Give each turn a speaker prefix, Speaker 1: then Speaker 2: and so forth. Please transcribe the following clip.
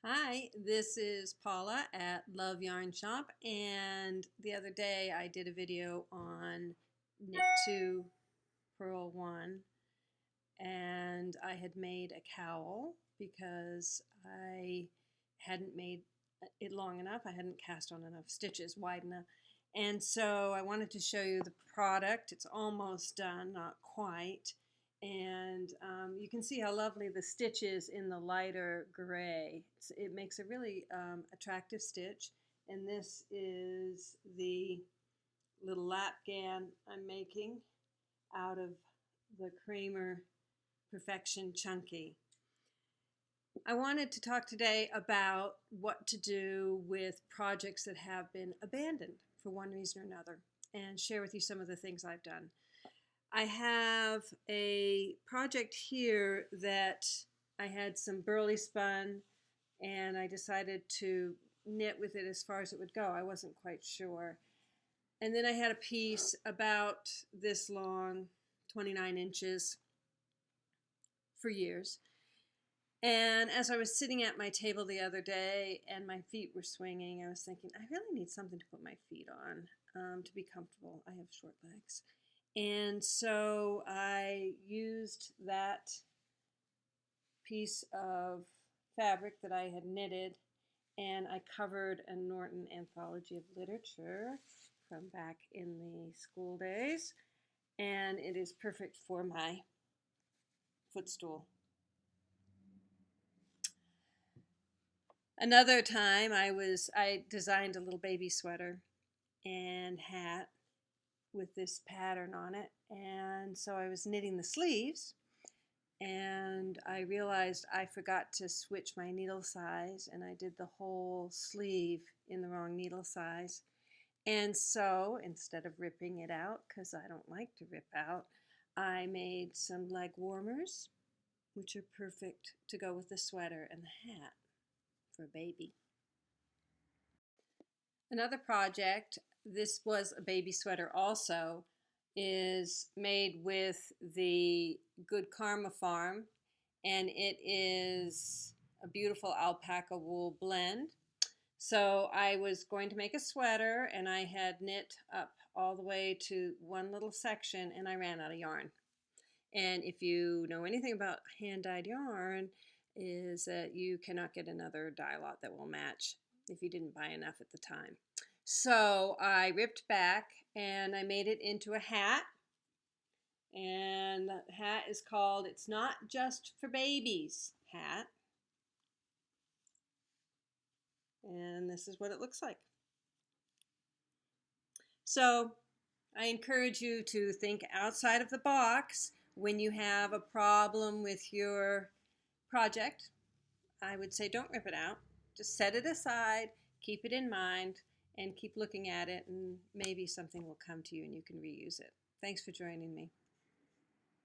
Speaker 1: Hi, this is Paula at Love Yarn Shop, and the other day I did a video on Knit 2 Purl 1, and I had made a cowl because I hadn't made it long enough. I hadn't cast on enough stitches wide enough, and so I wanted to show you the product. It's almost done, not quite. And you can see how lovely the stitch is in the lighter gray. It makes a really attractive stitch. And this is the little lapgan I'm making out of the Kramer Perfection Chunky. I wanted to talk today about what to do with projects that have been abandoned for one reason or another, and share with you some of the things I've done. I have a project here that I had some burley spun, and I decided to knit with it as far as it would go. I wasn't quite sure. And then I had a piece about this long, 29 inches, for years. And as I was sitting at my table the other day and my feet were swinging, I was thinking, I really need something to put my feet on to be comfortable. I have short legs. And so I used that piece of fabric that I had knitted, and I covered a Norton Anthology of Literature from back in the school days, and it is perfect for my footstool. Another time I designed a little baby sweater and hat with this pattern on it, and so I was knitting the sleeves, and I realized I forgot to switch my needle size, and I did the whole sleeve in the wrong needle size. And so instead of ripping it out, because I don't like to rip out, I made some leg warmers, which are perfect to go with the sweater and the hat for a baby. Another project, this was a baby sweater also, is made with the Good Karma Farm, and it is a beautiful alpaca wool blend. So I was going to make a sweater, and I had knit up all the way to one little section, and I ran out of yarn. And if you know anything about hand-dyed yarn, is that you cannot get another dye lot that will match if you didn't buy enough at the time. So I ripped back and I made it into a hat. And the hat is called It's Not Just for Babies hat. And this is what it looks like. So I encourage you to think outside of the box when you have a problem with your project. I would say don't rip it out. Just set it aside, keep it in mind, and keep looking at it, and maybe something will come to you and you can reuse it. Thanks for joining me.